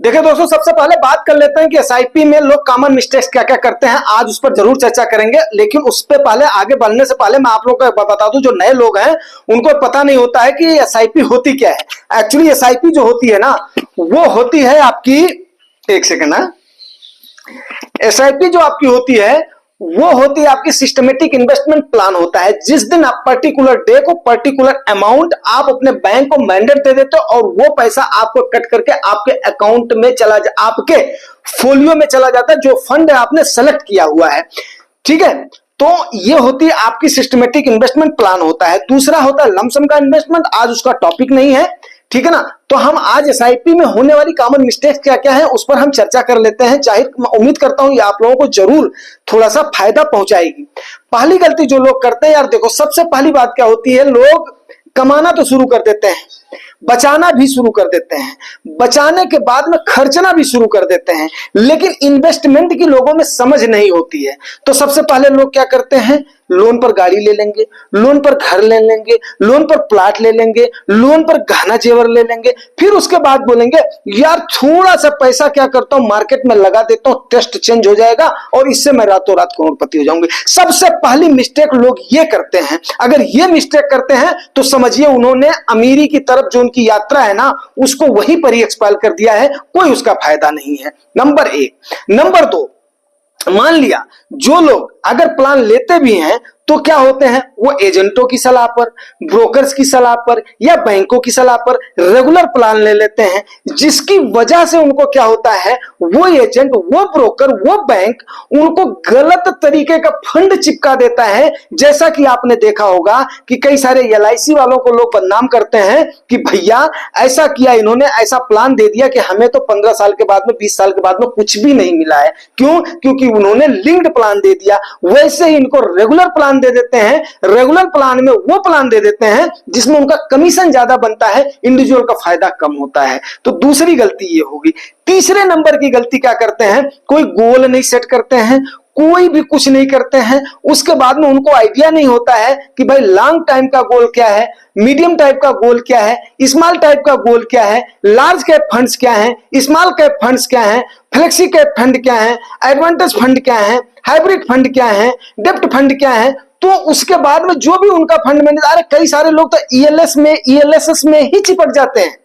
देखिए दोस्तों, सबसे पहले बात कर लेते हैं कि एसआईपी में लोग कॉमन मिस्टेक्स क्या क्या करते हैं। आज उस पर जरूर चर्चा करेंगे, लेकिन उस पे पहले आगे बढ़ने से पहले मैं आप लोगों को बता दूं, जो नए लोग हैं उनको पता नहीं होता है कि एसआईपी होती क्या है। एक्चुअली एसआईपी जो होती है ना, वो होती है आपकी, एक सेकेंड ना, एसआईपी जो आपकी होती है वो होती है आपकी सिस्टमेटिक इन्वेस्टमेंट प्लान होता है। जिस दिन आप पर्टिकुलर डे को पर्टिकुलर अमाउंट आप अपने बैंक को मैंडेट दे देते हो और वो पैसा आपको कट करके आपके अकाउंट में चला आपके फोलियो में चला जाता है, जो फंड आपने सेलेक्ट किया हुआ है। ठीक है, तो ये होती है आपकी सिस्टमेटिक इन्वेस्टमेंट प्लान होता है। दूसरा होता है लमसम का इन्वेस्टमेंट, आज उसका टॉपिक नहीं है, ठीक है ना। तो हम आज एसआईपी में होने वाली कॉमन मिस्टेक्स क्या क्या है उस पर हम चर्चा कर लेते हैं। जाहिर मैं उम्मीद करता हूं ये आप लोगों को जरूर थोड़ा सा फायदा पहुंचाएगी। पहली गलती जो लोग करते हैं, यार देखो, सबसे पहली बात क्या होती है, लोग कमाना तो शुरू कर देते हैं, बचाना भी शुरू कर देते हैं, बचाने के बाद में खर्चना भी शुरू कर देते हैं, लेकिन इन्वेस्टमेंट की लोगों में समझ नहीं होती है। तो सबसे पहले लोग क्या करते हैं, लोन पर गाड़ी ले लेंगे, लोन पर घर ले लेंगे, लोन पर प्लाट ले लेंगे, लोन पर गहना जेवर ले लेंगे, फिर उसके बाद बोलेंगे यार थोड़ा सा पैसा क्या करता हूं मार्केट में लगा देता हूं, टेस्ट चेंज हो जाएगा और इससे मैं रातों रात करोड़पति हो जाऊंगी। सबसे पहली मिस्टेक लोग ये करते हैं। अगर ये मिस्टेक करते हैं तो समझिए उन्होंने अमीरी की तरफ जो उनकी यात्रा है ना, उसको वहीं पर ही एक्सपायर कर दिया है, कोई उसका फायदा नहीं है। नंबर एक। नंबर दो, मान लिया जो लोग अगर प्लान लेते भी हैं तो क्या होते हैं, वो एजेंटों की सलाह पर, ब्रोकर्स की सलाह पर या बैंकों की सलाह पर रेगुलर प्लान ले लेते हैं, जिसकी वजह से उनको क्या होता है, वो एजेंट, वो ब्रोकर, वो बैंक उनको गलत तरीके का फंड चिपका देता है। जैसा कि आपने देखा होगा कि कई सारे एलआईसी वालों को लोग बदनाम करते हैं कि भैया ऐसा किया इन्होंने, ऐसा प्लान दे दिया कि हमें तो 15 साल के बाद में, 20 साल के बाद में कुछ भी नहीं मिला है। क्यों? क्योंकि उन्होंने लिंक्ड प्लान दे दिया। वैसे ही इनको रेगुलर प्लान दे देते हैं, रेगुलर प्लान में वो प्लान दे देते हैं जिसमें उनका कमीशन ज्यादा बनता है, इंडिविजुअल का फायदा कम होता है। तो दूसरी गलती ये होगी। तीसरे नंबर की गलती क्या करते हैं, कोई गोल नहीं सेट करते हैं, कोई भी कुछ नहीं करते हैं, उसके बाद में उनको आइडिया नहीं होता है कि भाई लॉन्ग टाइम का गोल क्या है, मीडियम टाइप का गोल क्या है, स्मॉल टाइप का गोल क्या है, लार्ज कैप फंड्स क्या है, स्मॉल कैप फंड्स क्या है, फ्लेक्सी कैप फंड क्या है, एडवांटेज फंड क्या है, हाइब्रिड फंड क्या है, डेप्ट फंड क्या है। तो उसके बाद में जो भी उनका फंड मैनेजर, अरे कई सारे लोग तो ईएलएस में, ईएलएसएस में ही चिपक जाते हैं।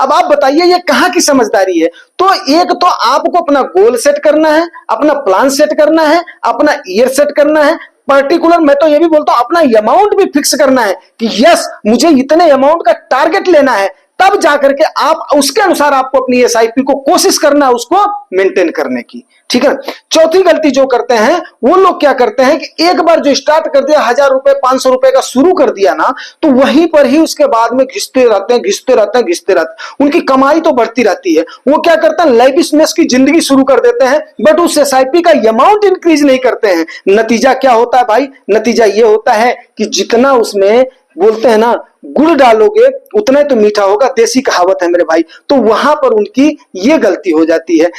अब आप बताइए ये कहां की समझदारी है। तो एक तो आपको अपना गोल सेट करना है, अपना प्लान सेट करना है, अपना ईयर सेट करना है, पर्टिकुलर मैं तो ये भी बोलता हूं अपना अमाउंट भी फिक्स करना है कि यस मुझे इतने अमाउंट का टारगेट लेना है, तब जाकर के आप उसके अनुसार आपको अपनी एसआईपी को कोशिश करना है उसको मेंटेन करने की। ठीक है। चौथी गलती जो करते हैं वो लोग क्या करते हैं कि एक बार जो स्टार्ट कर दिया, 1000 रुपए 500 रुपए का शुरू कर दिया ना, तो वहीं पर ही उसके बाद में घिसते रहते हैं, घिसते रहते हैं, घिसते रहते हैं। उनकी कमाई तो बढ़ती रहती है, वो क्या करते हैं लाइविशनेस की जिंदगी शुरू कर देते हैं, बट उस एसआईपी का अमाउंट इंक्रीज नहीं करते हैं। नतीजा क्या होता है भाई, नतीजा ये होता है कि जितना उसमें बोलते हैं ना गुड़ डालोगे उतना ही तो मीठा होगा, देसी कहावत है मेरे भाई। तो वहां पर उनकी ये गलती हो जाती है।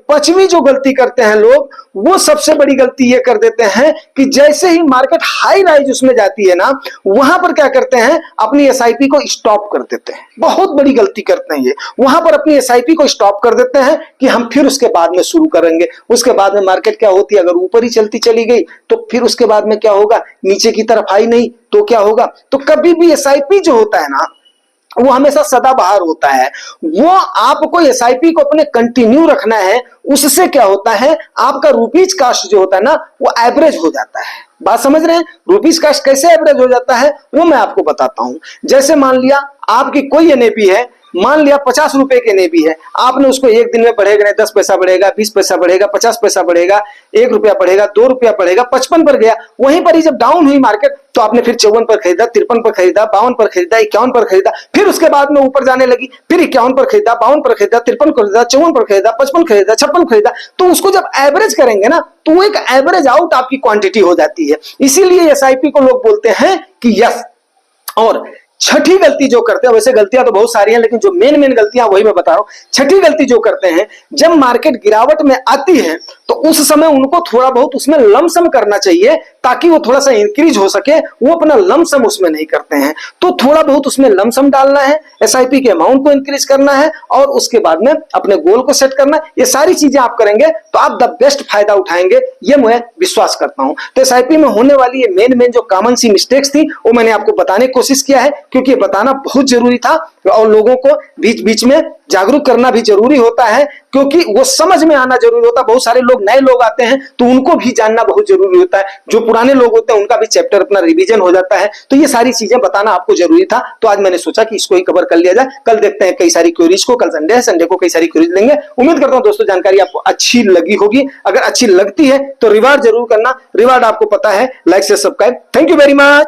पांचवी जो गलती करते हैं लोग, वो सबसे बड़ी गलती ये कर देते हैं कि जैसे ही मार्केट हाई राइज उसमें जाती है ना, वहां पर क्या करते हैं, अपनी एसआईपी को स्टॉप कर देते हैं। बहुत बड़ी गलती करते हैं ये, वहां पर अपनी एसआईपी को स्टॉप कर देते हैं कि हम फिर उसके बाद में शुरू करेंगे। उसके बाद में मार्केट क्या होती है, अगर ऊपर ही चलती चली गई तो फिर उसके बाद में क्या होगा, नीचे की तरफ आई नहीं तो क्या होगा। तो कभी भी एसआईपी जो होता है ना, वो हमेशा सदाबहार होता है। वो आपको एसआईपी को अपने कंटिन्यू रखना है। उससे क्या होता है, आपका रुपीज कास्ट जो होता है ना, वो एवरेज हो जाता है। बात समझ रहे हैं, रुपीज कास्ट कैसे एवरेज हो जाता है वो मैं आपको बताता हूं। जैसे मान लिया आपकी कोई एनएपी है, मान लिया 50 रुपए की एनएपी है, आपने उसको एक दिन में बढ़ेगा नहीं, 10 पैसा बढ़ेगा, 20 पैसा बढ़ेगा, 50 पैसा बढ़ेगा, 1 रुपया बढ़ेगा, 2 रुपया बढ़ेगा, 55 पर गया। वहीं पर ही जब डाउन हुई मार्केट तो आपने फिर 54 पर खरीदा, 53 पर खरीदा, 52 पर खरीदा, 51 पर खरीदा, फिर उसके बाद में ऊपर जाने लगी, फिर 51 पर खरीदा, 52 पर खरीदा, 53 पर खरीदा, 54 पर खरीदा, 55 खरीदा, 56 खरीदा। तो उसको जब एवरेज करेंगे ना, तो वो एक एवरेज आउट आपकी क्वांटिटी हो जाती है। इसीलिए एसआईपी को लोग बोलते हैं कि यस। और छठी गलती जो करते हैं, वैसे गलतियां तो बहुत सारी हैं लेकिन जो मेन गलतियां वही मैं बता रहा हूं। छठी गलती जो करते हैं, जब मार्केट गिरावट में आती है तो उस समय उनको थोड़ा बहुत उसमें लमसम करना चाहिए, ताकि वो थोड़ा सा इंक्रीज हो सके, वो अपना लमसम उसमें नहीं करते हैं। तो थोड़ा बहुत उसमें लमसम डालना है, एसआईपी के अमाउंट को इंक्रीज करना है और उसके बाद में अपने गोल को सेट करना है। ये सारी चीजें आप करेंगे तो आप द बेस्ट फायदा उठाएंगे, ये मैं विश्वास करता हूं। तो एसआईपी में होने वाली ये मेन जो कॉमन सी मिस्टेक्स थी वो मैंने आपको बताने की कोशिश किया है, क्योंकि ये बताना बहुत जरूरी था और लोगों को बीच बीच में जागरूक करना भी जरूरी होता है, क्योंकि वो समझ में आना जरूरी होता है। बहुत सारे लोग नए लोग आते हैं तो उनको भी जानना बहुत जरूरी होता है, जो पुराने लोग होते हैं उनका भी चैप्टर अपना रिवीजन हो जाता है। तो ये सारी चीजें बताना आपको जरूरी था, तो आज मैंने सोचा कि इसको ही कवर कर लिया जाए। कल देखते हैं कई सारी क्वेरीज को, कल संडे है, संडे को कई सारी क्वेरीज लेंगे। उम्मीद करता हूं दोस्तों जानकारी आपको अच्छी लगी होगी। अगर अच्छी लगती है तो रिवार्ड जरूर करना, रिवार्ड आपको पता है, लाइक से subscribe. Thank you very much.